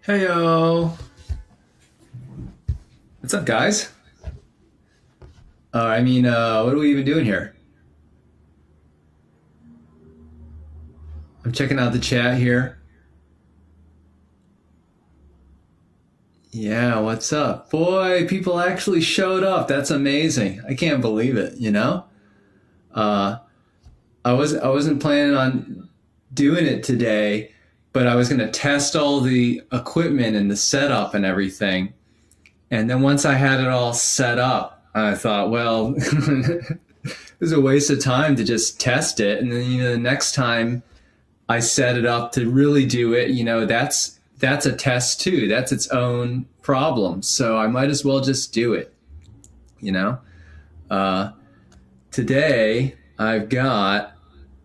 Heyo, what's up, guys? What are we even doing here? I'm checking out the chat here. Yeah, what's up? Boy, people actually showed up. That's amazing. I can't believe it. Uh, I wasn't planning on doing it today, but I was going to test all the equipment and the setup and everything. And then once I had it all set up, I thought, well, it was a waste of time to just test it. And then, the next time I set it up to really do it, that's a test too. That's its own problem. So I might as well just do it. You know. Uh, Today I've got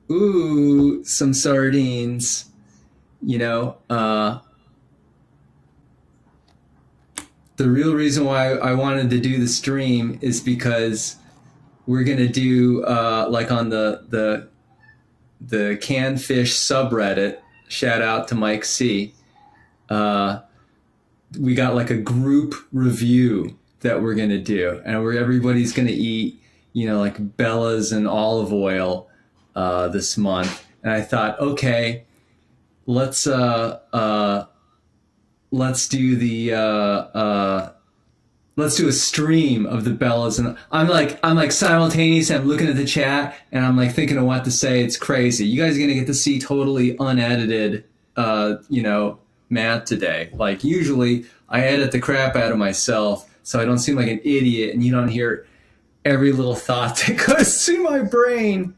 some sardines. You know. The real reason why I wanted to do the stream is because we're gonna do like on the canned fish subreddit. Shout out to Mike C. Uh, we got like a group review that we're gonna do, and where everybody's gonna eat, like Bella's and olive oil this month. And I thought, okay, let's let's do the let's do a stream of the Bellas. And I'm like simultaneously I'm looking at the chat and I'm like thinking of what to say. It's crazy. You guys are gonna get to see totally unedited Matt today. Like usually I edit the crap out of myself so I don't seem like an idiot and you don't hear every little thought that goes through my brain.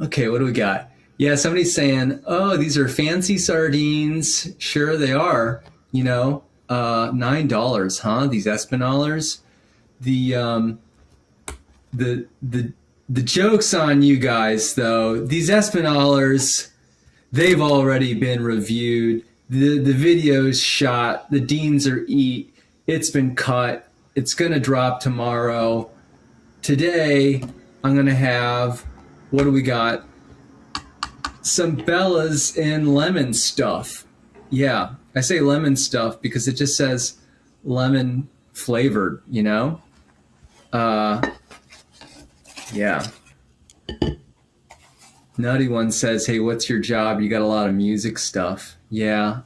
Okay, what do we got? Yeah, somebody's saying, oh, these are fancy sardines. Sure they are. $9, huh? These Espinalers. The the joke's on you guys though. These Espinalers, they've already been reviewed. The video's shot. The Deans are eat. It's been cut. It's gonna drop tomorrow. Today, I'm gonna have, what do we got? Some Bella's and lemon stuff. Yeah, I say lemon stuff because it just says lemon flavored, Yeah. Nutty one says, hey, what's your job? You got a lot of music stuff. Yeah,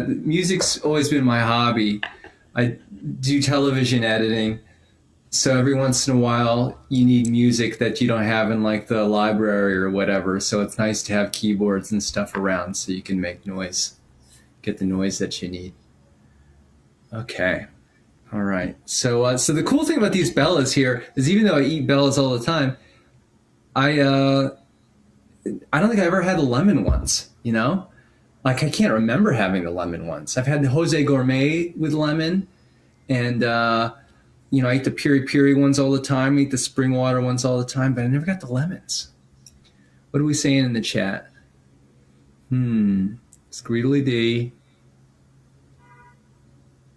music's always been my hobby. I do television editing. So every once in a while, you need music that you don't have in like the library or whatever. So it's nice to have keyboards and stuff around so you can make noise, get the noise that you need. Okay. All right. So the cool thing about these Bellas here is even though I eat Bellas all the time, I don't think I ever had the lemon ones, Like I can't remember having the lemon ones. I've had the Jose Gourmet with lemon and, I eat the Piri Piri ones all the time. I eat the spring water ones all the time, but I never got the lemons. What are we saying in the chat? Screedly D.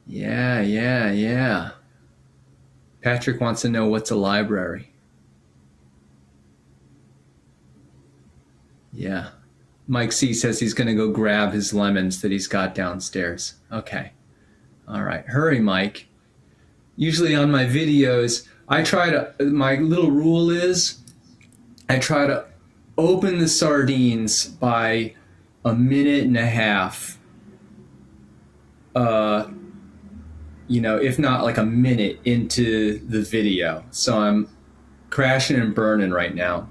Yeah. Patrick wants to know what's a library. Yeah. Mike C says he's going to go grab his lemons that he's got downstairs. Okay. All right. Hurry, Mike. Usually on my videos, my little rule is I try to open the sardines by a minute and a half. If not like a minute into the video. So I'm crashing and burning right now.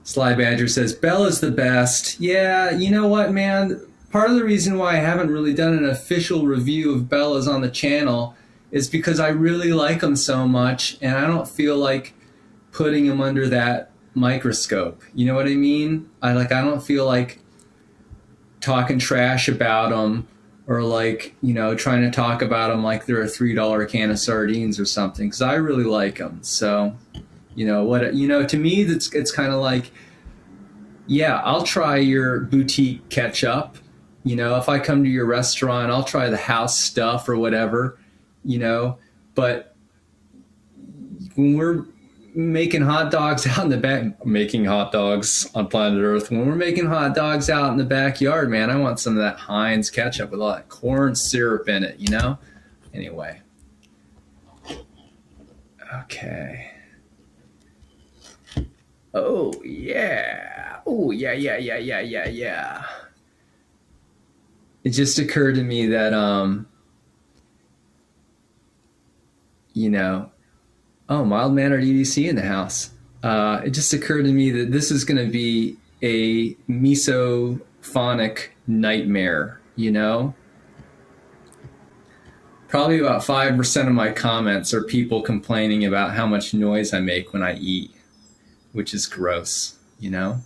Sly Badger says, Bella's the best. Yeah, you know what, man? Part of the reason why I haven't really done an official review of Bella's on the channel is because I really like them so much and I don't feel like putting them under that microscope. You know what I mean? I don't feel like talking trash about them or trying to talk about them like they're a $3 can of sardines or something because I really like them. So, to me, it's kind of like, yeah, I'll try your boutique ketchup. If I come to your restaurant, I'll try the house stuff or whatever, but when making hot dogs out in the back, making hot dogs on planet Earth, when we're making hot dogs out in the backyard, man, I want some of that Heinz ketchup with all that corn syrup in it, you know? Anyway. Okay. Oh, yeah. Oh, yeah. It just occurred to me that, you know, oh, mild-mannered EDC in the house. It just occurred to me that this is going to be a misophonic nightmare, you know? Probably about 5% of my comments are people complaining about how much noise I make when I eat, which is gross, you know?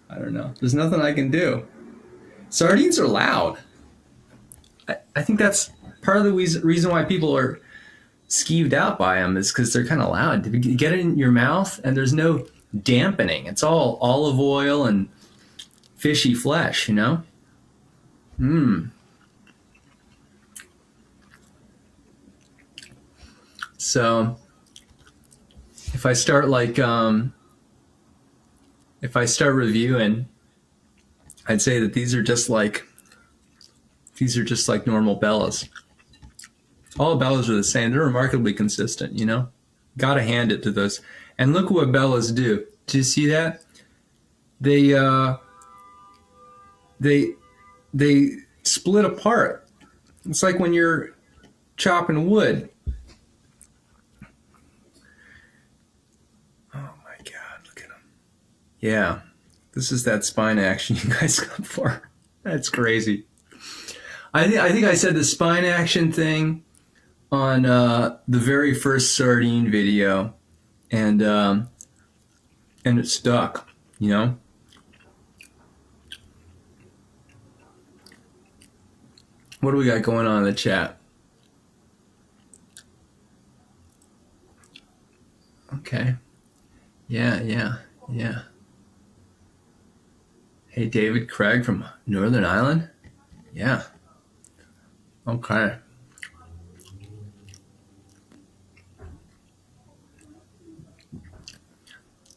I don't know. There's nothing I can do. Sardines are loud. I think that's part of the reason why people are skeeved out by them is because they're kind of loud. You get it in your mouth and there's no dampening. It's all olive oil and fishy flesh, you know? So if I start reviewing, I'd say that these are just like normal Bellas. All Bellas are the same. They're remarkably consistent, you know? Gotta hand it to those. And look what Bellas do. Do you see that? They split apart. It's like when you're chopping wood. Oh my God, look at them. Yeah, this is that spine action you guys come for. That's crazy. I think I said the spine action thing on the very first Sardine video, and it stuck, you know? What do we got going on in the chat? Okay. Yeah. Hey, David Craig from Northern Ireland? Yeah. Okay.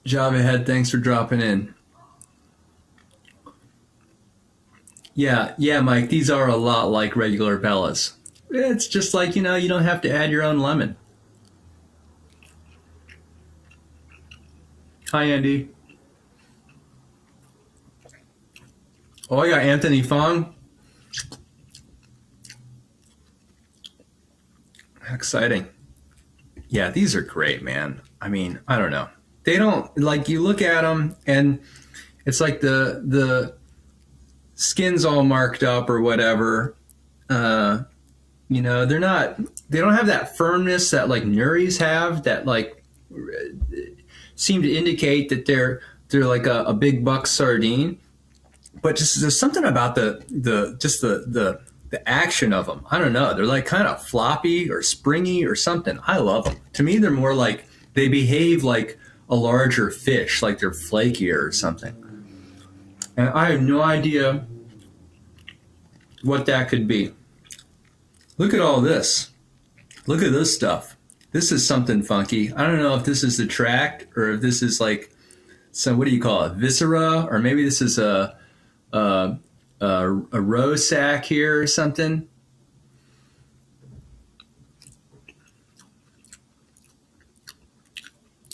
Java Head, thanks for dropping in. Yeah, Mike, these are a lot like regular Bellas. It's just like, you know, you don't have to add your own lemon. Hi, Andy. Oh, I got Anthony Fong. Exciting. Yeah, these are great, man. I mean, I don't know. They don't, like, you look at them and it's like the skin's all marked up or whatever. You know, they don't have that firmness that like Nuris have that like seem to indicate that they're like a big buck sardine. But just there's something about the action of them. I don't know. They're like kind of floppy or springy or something. I love them. To me, they're more like they behave like a larger fish, like they're flakier or something. And I have no idea what that could be. Look at all this. Look at this stuff. This is something funky. I don't know if this is the tract or if this is like some, what do you call it, viscera, or maybe this is a roe sac here or something.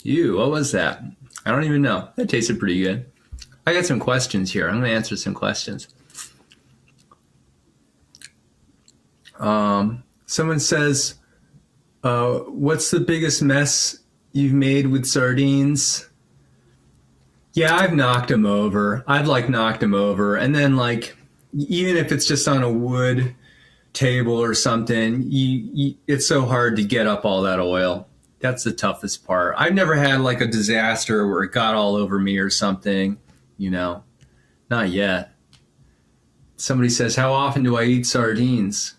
Ew, what was that? I don't even know. That tasted pretty good. I got some questions here. I'm going to answer some questions. Someone says, what's the biggest mess you've made with sardines? Yeah, I've knocked them over. And then, like, even if it's just on a wood table or something, it's so hard to get up all that oil. That's the toughest part. I've never had like a disaster where it got all over me or something, you know, not yet. Somebody says, how often do I eat sardines?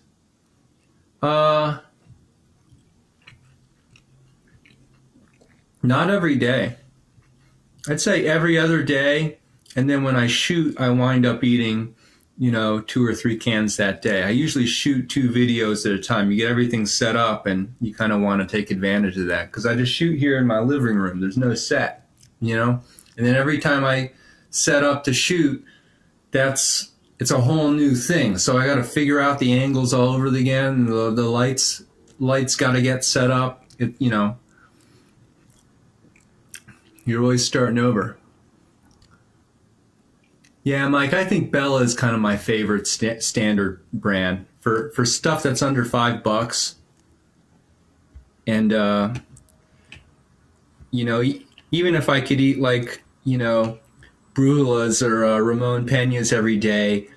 Not every day. I'd say every other day. And then when I shoot, I wind up eating 2 or 3 cans that day. I usually shoot 2 videos at a time. You get everything set up and you kind of want to take advantage of that because I just shoot here in my living room. There's no set, and then every time I set up to shoot, it's a whole new thing. So I got to figure out the angles all over again. The lights got to get set up. You're always starting over. Yeah, Mike, I think Bella is kind of my favorite standard brand for stuff that's under $5. And, even if I could eat Brulas or Ramon Peñas every day,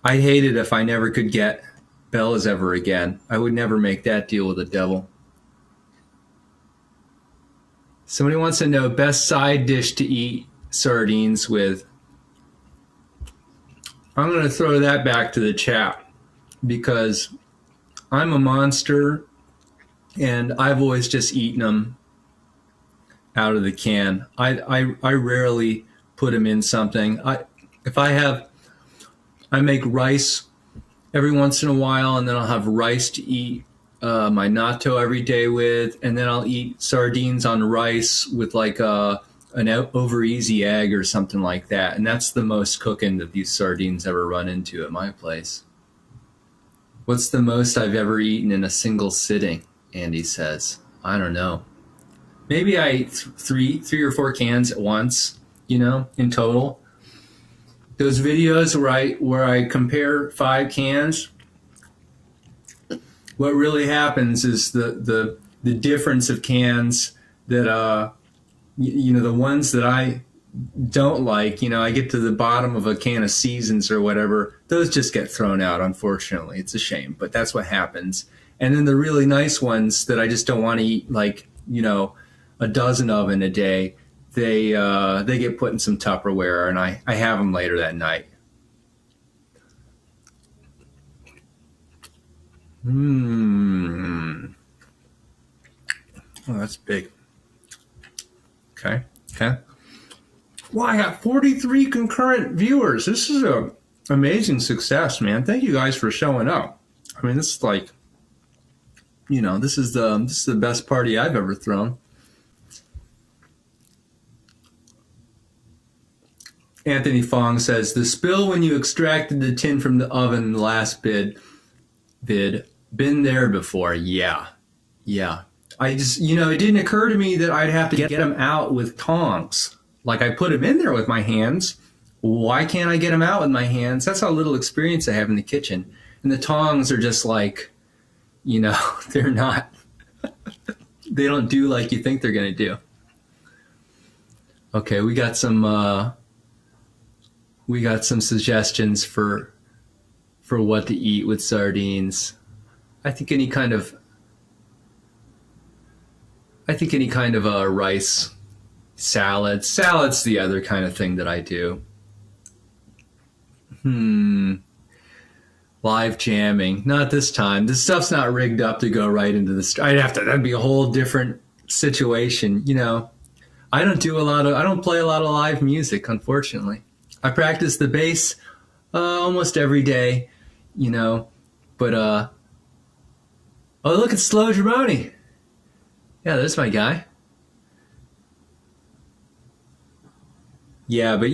I'd hate it if I never could get Bella's ever again. I would never make that deal with the devil. Somebody wants to know best side dish to eat sardines with. I'm going to throw that back to the chat because I'm a monster and I've always just eaten them out of the can. I rarely put them in something. I make rice every once in a while, and then I'll have rice to eat my natto every day with, and then I'll eat sardines on rice with an over easy egg or something like that. And that's the most cooking that these sardines ever run into at my place. What's the most I've ever eaten in a single sitting? Andy says. I don't know. Maybe I ate three or 4 cans at once, in total. Those videos where I compare 5 cans, what really happens is the difference of cans that the ones that I don't like, I get to the bottom of a can of Seasons or whatever, those just get thrown out, unfortunately. It's a shame, but that's what happens. And then the really nice ones that I just don't want to eat, a dozen of in a day, they get put in some Tupperware, and I have them later that night. Oh, that's big. Okay. Well, I got 43 concurrent viewers. This is a amazing success, man. Thank you guys for showing up. I mean, this is this is the best party I've ever thrown. Anthony Fong says, the spill when you extracted the tin from the oven in the last vid, been there before. Yeah. I just, it didn't occur to me that I'd have to get them out with tongs. Like I put them in there with my hands. Why can't I get them out with my hands? That's how little experience I have in the kitchen. And the tongs are just they're not, they don't do like you think they're going to do. Okay, we got some suggestions for what to eat with sardines. I think any kind of rice salad. Salad's the other kind of thing that I do. Live jamming. Not this time. This stuff's not rigged up to go right into the that'd be a whole different situation. I don't play a lot of live music, unfortunately. I practice the bass almost every day, but oh, look, it's Slow Germani. Yeah, that's my guy. Yeah, but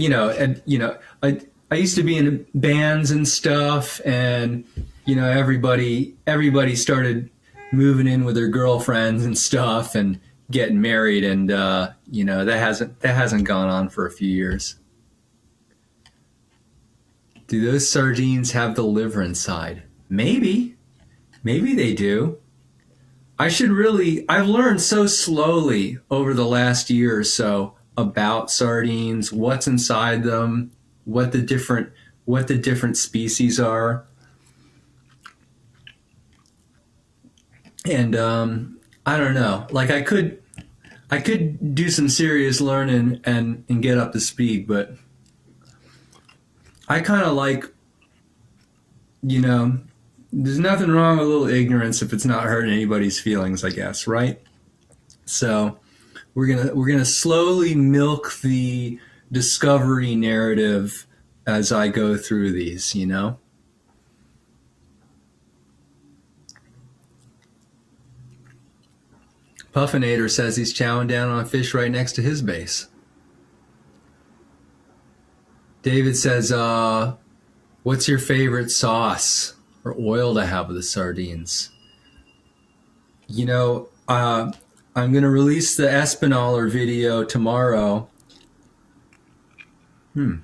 I used to be in bands and stuff, and everybody started moving in with their girlfriends and stuff and getting married, and that hasn't gone on for a few years. Do those sardines have the liver inside? Maybe they do. I've learned so slowly over the last year or so about sardines, what's inside them, what the different species are. And I don't know. I could do some serious learning and get up to speed, but I kind of there's nothing wrong with a little ignorance if it's not hurting anybody's feelings, I guess, right? So we're gonna slowly milk the discovery narrative as I go through these, you know? Puffinator says he's chowing down on fish right next to his base. David says, what's your favorite sauce or oil to have with the sardines? You know, I'm going to release the Espinaler video tomorrow. And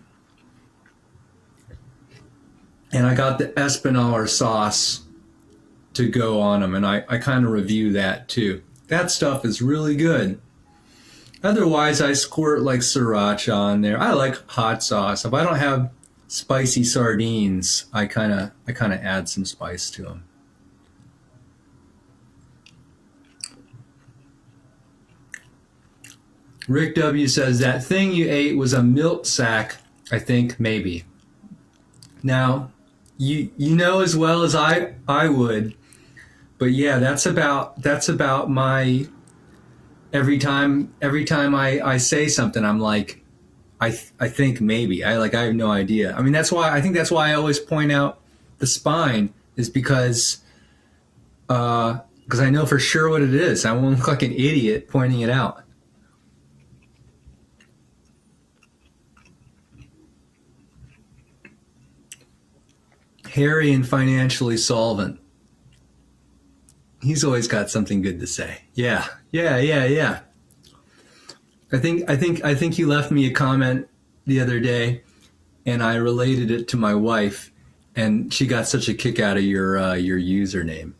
I got the Espinaler sauce to go on them, and I kind of review that too. That stuff is really good. Otherwise, I squirt like sriracha on there. I like hot sauce. If I don't have spicy sardines, I kind of add some spice to them. Rick W says that thing you ate was a milk sack. I think maybe. Now, you know as well as I would, but yeah, that's about my every time I say something, I'm like, I think maybe. I have no idea. I mean, that's why I always point out the spine, is because I know for sure what it is. I won't look like an idiot pointing it out. Hairy and financially solvent. He's always got something good to say. Yeah. I think you left me a comment the other day, and I related it to my wife, and she got such a kick out of your username.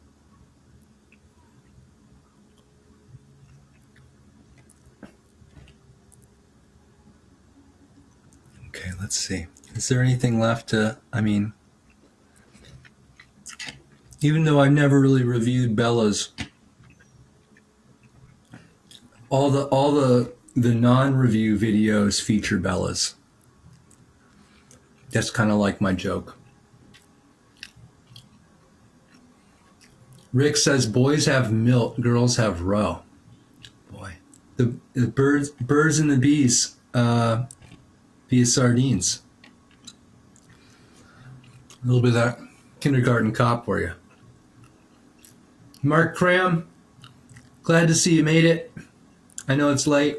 Okay, let's see. Is there anything left to? I mean, even though I've never really reviewed Bella's, all the non-review videos feature Bella's. That's kind of like my joke. Rick says boys have milk, girls have roe. Boy, the birds and the bees via sardines. A little bit of that kindergarten cop for you. Mark Cram, glad to see you made it. I know it's late.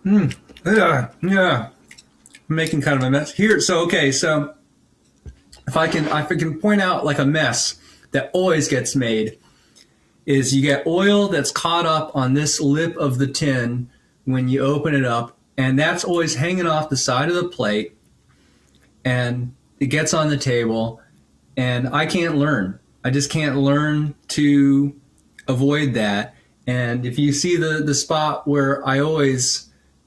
Yeah. I'm making kind of a mess here. So if I can point out like a mess that always gets made, is you get oil that's caught up on this lip of the tin when you open it up, and that's always hanging off the side of the plate, and it gets on the table, and I can't learn. I just can't learn to avoid that. And if you see the spot where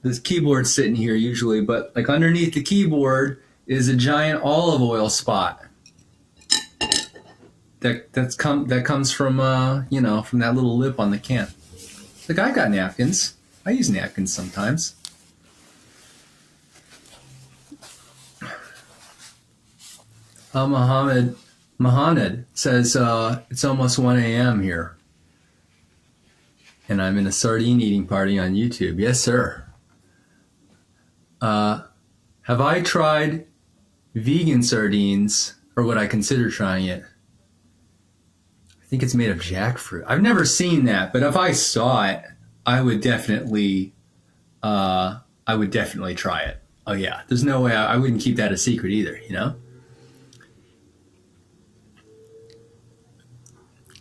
this keyboard's sitting here usually, but like underneath the keyboard is a giant olive oil spot. That comes from from that little lip on the can. Like, I got napkins. I use napkins sometimes. Mohammed says it's almost 1 a.m. here, and I'm in a sardine eating party on YouTube. Yes, sir. Have I tried vegan sardines, or would I consider trying it? I think it's made of jackfruit. I've never seen that, but if I saw it, I would definitely try it. Oh yeah, there's no way I wouldn't keep that a secret either, you know?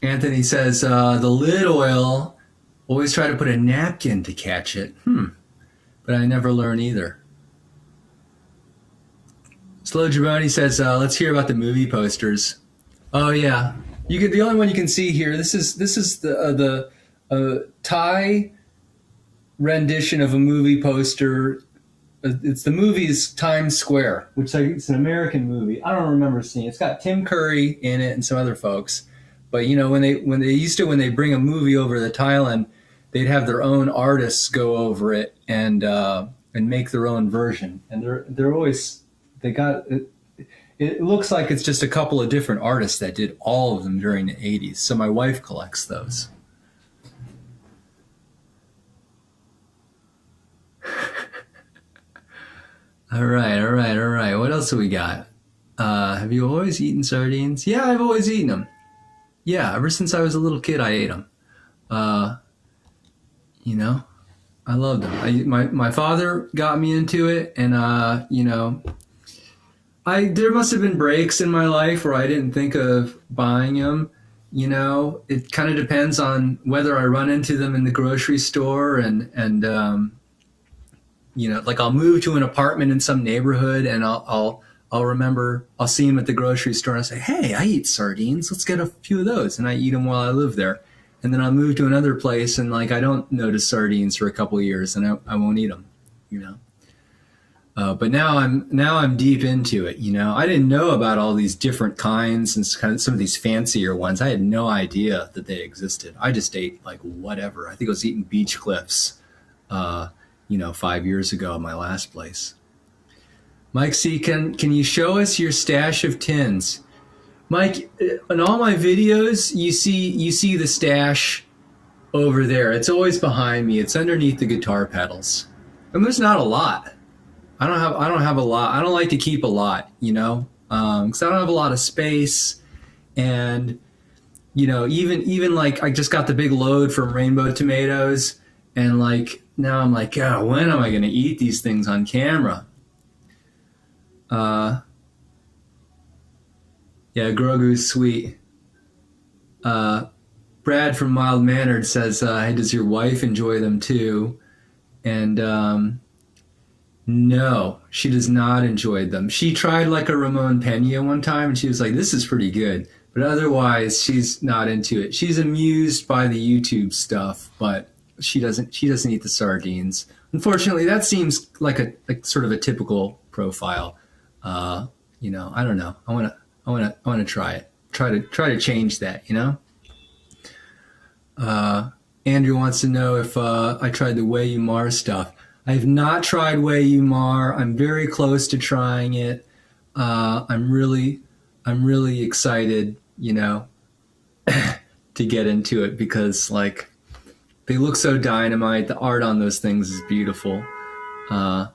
Anthony says, the lid oil, always try to put a napkin to catch it. But I never learn either. Slow Jabroni says, let's hear about the movie posters. Oh yeah. The only one you can see here, this is the Thai rendition of a movie poster. It's the movie's Times Square, which it's an American movie. I don't remember seeing it. It's got Tim Curry in it and some other folks. But you know, when they bring a movie over to Thailand, they'd have their own artists go over it and make their own version. And it looks like it's just a couple of different artists that did all of them during the 80s. So my wife collects those. All right, all right, all right. What else do we got? Have you always eaten sardines? Yeah, I've always eaten them. Yeah, ever since I was a little kid, I ate them. Uh, you know, I loved them. My father got me into it, and there must have been breaks in my life where I didn't think of buying them. It kind of depends on whether I run into them in the grocery store, and like I'll move to an apartment in some neighborhood, and I'll remember I'll see them at the grocery store, and I say, "Hey, I eat sardines. Let's get a few of those," and I eat them while I live there. And then I'll move to another place, and like I don't notice sardines for a couple of years, and I won't eat them. You know. But now I'm deep into it. I didn't know about all these different kinds and kind of some of these fancier ones. I had no idea that they existed. I just ate like whatever. I think I was eating beach cliffs, 5 years ago at my last place. Mike C, can you show us your stash of tins? Mike, in all my videos, you see the stash over there. It's always behind me. It's underneath the guitar pedals, and there's not a lot. I don't have a lot. I don't like to keep a lot, because I don't have a lot of space. And, even like I just got the big load from Rainbow Tomatoes. And like, now I'm like, God, when am I going to eat these things on camera? Yeah, Grogu's sweet. Brad from Mild Mannered says, hey, does your wife enjoy them too? And, no, she does not enjoy them. She tried like a Ramon Pena one time, and she was like, this is pretty good. But otherwise, she's not into it. She's amused by the YouTube stuff, but she doesn't eat the sardines. Unfortunately, that seems like a sort of a typical profile. I don't know. I want to try it. Try to change that, Andrew wants to know if I tried the Wei Mar stuff. I have not tried Wei Mar. I'm very close to trying it. I'm really excited, to get into it because like they look so dynamite. The art on those things is beautiful. And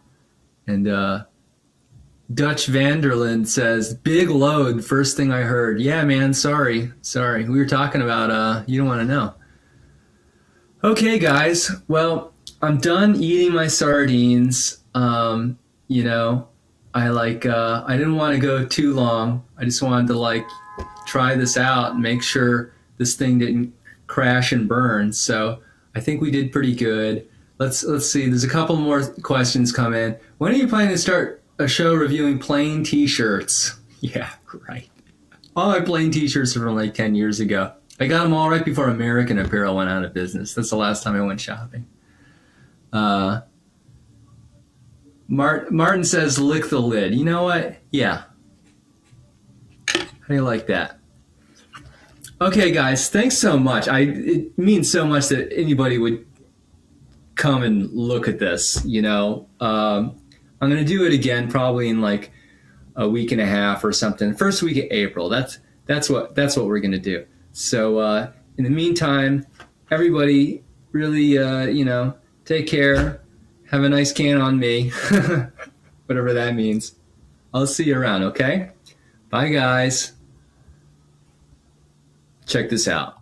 Dutch Vanderland says, big load, first thing I heard. Yeah, man, sorry. We were talking about, you don't want to know. Okay, guys. Well, I'm done eating my sardines. I didn't want to go too long. I just wanted to like try this out and make sure this thing didn't crash and burn. So I think we did pretty good. Let's see. There's a couple more questions come in. When are you planning to start a show reviewing plain t-shirts? Yeah, right. All my plain t-shirts are from like 10 years ago. I got them all right before American Apparel went out of business. That's the last time I went shopping. Martin says, lick the lid. You know what? Yeah. How do you like that? Okay, guys, thanks so much. It means so much that anybody would come and look at this, I'm going to do it again probably in like a week and a half or something. First week of April. That's what we're going to do. So in the meantime, everybody really, take care. Have a nice can on me. Whatever that means. I'll see you around, okay? Bye, guys. Check this out.